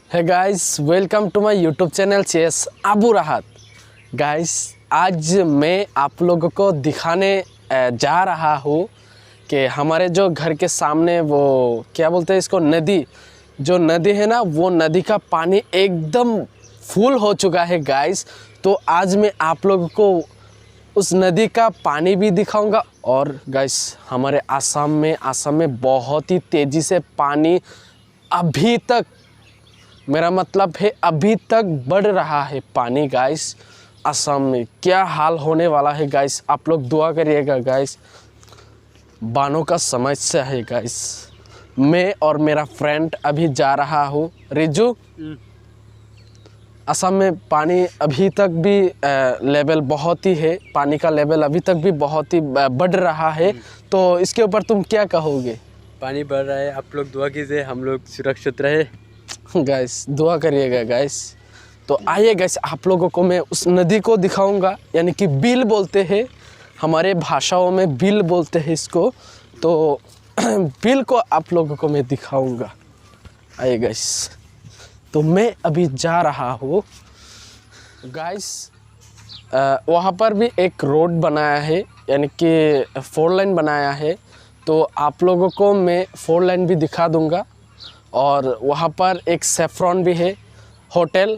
है guys, welcome to my YouTube channel चेस Abu Rahat. Guys, आज मैं आप लोगों को दिखाने जा रहा हूँ कि हमारे जो घर के सामने वो क्या बोलते हैं इसको, नदी, जो नदी है ना, वो नदी का पानी एकदम फुल हो चुका है गाइस। तो आज मैं आप लोगों को उस नदी का पानी भी दिखाऊंगा। और गाइस, हमारे आसाम में बहुत ही तेज़ी से पानी अभी तक, मेरा मतलब है अभी तक बढ़ रहा है पानी गाइस। असम में क्या हाल होने वाला है गाइस, आप लोग दुआ करिएगा गाइस। बानों का समस्या है गाइस। मैं और मेरा फ्रेंड अभी जा रहा हूँ रिजू। असम में पानी अभी तक भी लेवल बहुत ही है, पानी का लेवल अभी तक भी बहुत ही बढ़ रहा है। तो इसके ऊपर तुम क्या कहोगे? पानी बढ़ रहा है, आप लोग दुआ कीजिए, हम लोग सुरक्षित रहे गाइस। दुआ करिएगा गाइस। तो आइए गाइस, आप लोगों को मैं उस नदी को दिखाऊंगा, यानी कि बिल बोलते हैं, हमारे भाषाओं में बिल बोलते हैं इसको। तो बिल को आप लोगों को मैं दिखाऊंगा। आइए गाइस, तो मैं अभी जा रहा हूँ गाइस। वहाँ पर भी एक रोड बनाया है, यानी कि 4 लाइन बनाया है। तो आप लोगों को मैं 4 लाइन भी दिखा दूंगा। और वहाँ पर एक सेफ्रॉन भी है होटल,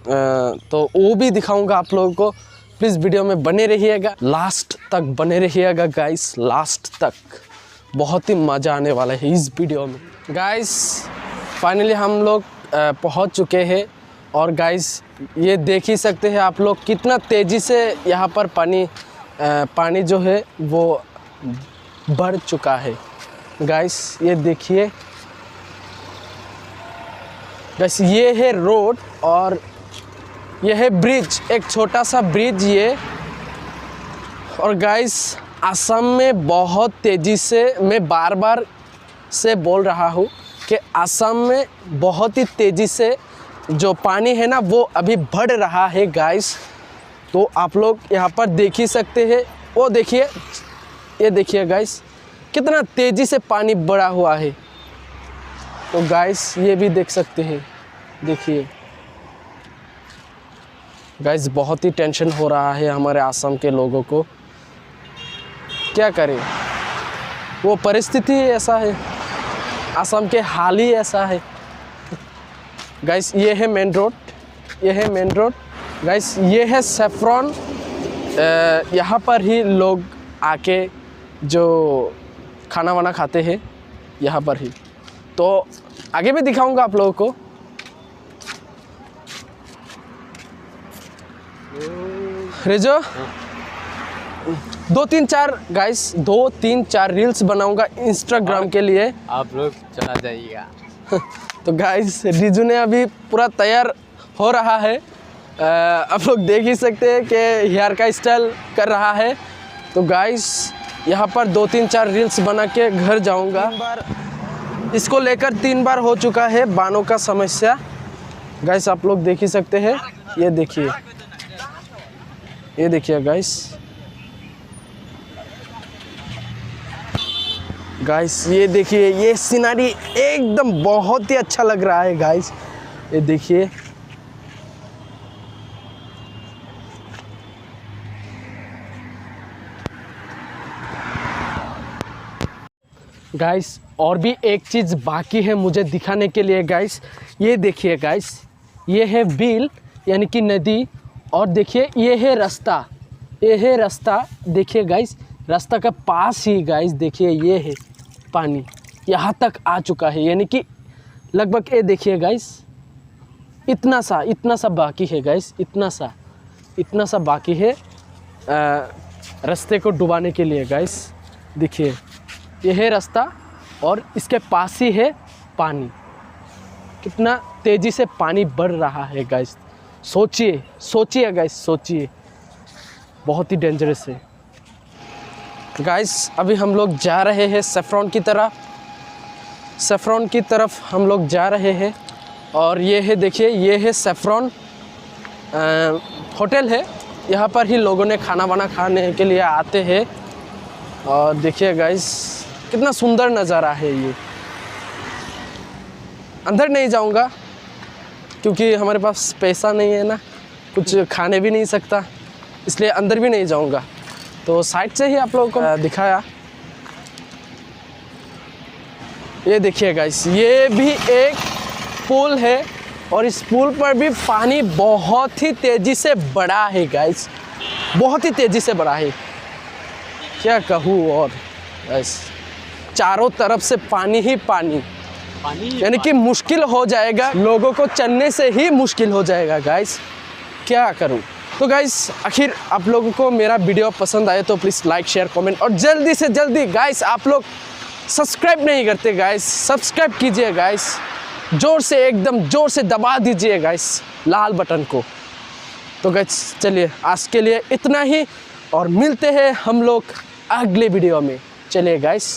तो वो भी दिखाऊंगा आप लोगों को। प्लीज़ वीडियो में बने रहिएगा, लास्ट तक बने रहिएगा गाइस, लास्ट तक। बहुत ही मज़ा आने वाला है इस वीडियो में गाइस। फाइनली हम लोग पहुँच चुके हैं। और गाइस, ये देख ही सकते हैं आप लोग कितना तेज़ी से यहाँ पर पानी जो है वो बढ़ चुका है गाइस। ये देखिए गाइस, ये है रोड और ये है ब्रिज, एक छोटा सा ब्रिज ये। और गाइस, असम में बहुत तेज़ी से, मैं बार बार से बोल रहा हूँ कि असम में बहुत ही तेज़ी से जो पानी है ना वो अभी बढ़ रहा है गाइस। तो आप लोग यहाँ पर देख ही सकते हैं, वो देखिए, ये देखिए गाइस, कितना तेज़ी से पानी बढ़ा हुआ है। तो गाइस, ये भी देख सकते हैं, देखिए गाइस, बहुत ही टेंशन हो रहा है हमारे असम के लोगों को। क्या करें, वो परिस्थिति ऐसा है, असम के हाल ही ऐसा है गाइस। ये है मेन रोड, ये है मेन रोड गाइस। ये है सेफ्रॉन, यहाँ पर ही लोग आके जो खाना वाना खाते हैं, यहाँ पर ही। तो आगे भी दिखाऊंगा आप लोगों को। रेजो 2-3-4 रील्स बनाऊंगा इंस्टाग्राम के लिए, आप लोग चला जाइएगा तो गाइस, रिजू ने अभी पूरा तैयार हो रहा है। आप लोग देख ही सकते हैं कि हेयर का स्टाइल कर रहा है। तो गाइस, यहाँ पर 2-3-4 रील्स बना के घर जाऊंगा। इसको लेकर 3 बार हो चुका है बानों का समस्या गाइस। आप लोग देख ही सकते हैं, ये देखिए, ये देखिए गाइस, ये देखिए, ये सीनरी एकदम बहुत ही अच्छा लग रहा है गाइस। ये देखिए गाइस, और भी एक चीज़ बाकी है मुझे दिखाने के लिए गाइस। ये देखिए गाइस, ये है बिल, यानी कि नदी। और देखिए, ये है रास्ता, ये है रास्ता। देखिए गाइस, रास्ता का पास ही गाइस, देखिए ये है पानी यहाँ तक आ चुका है, यानी कि लगभग, ये देखिए गाइस, इतना सा बाकी है गाइस, इतना सा बाकी है रास्ते को डुबाने के लिए गाइस। देखिए, ये है रास्ता और इसके पास ही है पानी। कितना तेज़ी से पानी बढ़ रहा है गाइस। सोचिए गाइस, सोचिए, बहुत ही डेंजरस है गाइस। अभी हम लोग जा रहे हैं सेफ्रॉन की तरफ हम लोग जा रहे हैं। और ये है, देखिए, ये है सेफ्रॉन होटल है। यहाँ पर ही लोगों ने खाना वाना खाने के लिए आते हैं। और देखिए गाइस, कितना सुंदर नज़ारा है ये। अंदर नहीं जाऊँगा क्योंकि हमारे पास पैसा नहीं है ना, कुछ खाने भी नहीं सकता, इसलिए अंदर भी नहीं जाऊंगा। तो साइड से ही आप लोगों को दिखाया। ये देखिए गाइस, ये भी एक पुल है और इस पुल पर भी पानी बहुत ही तेज़ी से बढ़ा है गाइस, बहुत ही तेज़ी से बढ़ा है, क्या कहूँ। और गाइस चारों तरफ से पानी ही पानी, यानी कि मुश्किल हो जाएगा, लोगों को चलने से ही मुश्किल हो जाएगा गाइस, क्या करूं। तो गाइस आखिर आप लोगों को मेरा वीडियो पसंद आए तो प्लीज़ लाइक शेयर कमेंट और जल्दी से जल्दी गाइस आप लोग सब्सक्राइब नहीं करते गाइस, सब्सक्राइब कीजिए गाइस, जोर से एकदम जोर से दबा दीजिए गाइस लाल बटन को। तो गाइस चलिए आज के लिए इतना ही और मिलते हैं हम लोग अगले वीडियो में। चलिए गाइस।